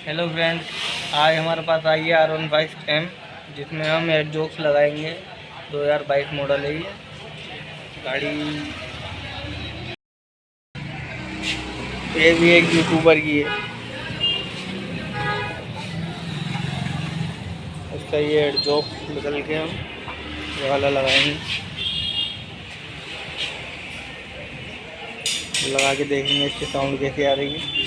Hello friends, आज हमारे पास आई है R15 जिसमें हम एग्जॉस्ट लगाएंगे। 2022 मॉडल है ये गाड़ी। ये भी एक यूट्यूबर की है। उसका ये एग्जॉस्ट निकल के हम ये वाला लगाएंगे। लगा के देखेंगे इसकी साउंड कैसी आ रही है।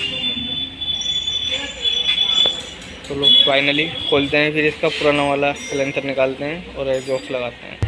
तो लोग फाइनली खोलते हैं, फिर इसका पुराना वाला सिलेंसर निकालते हैं और एग्जॉस्ट लगाते हैं।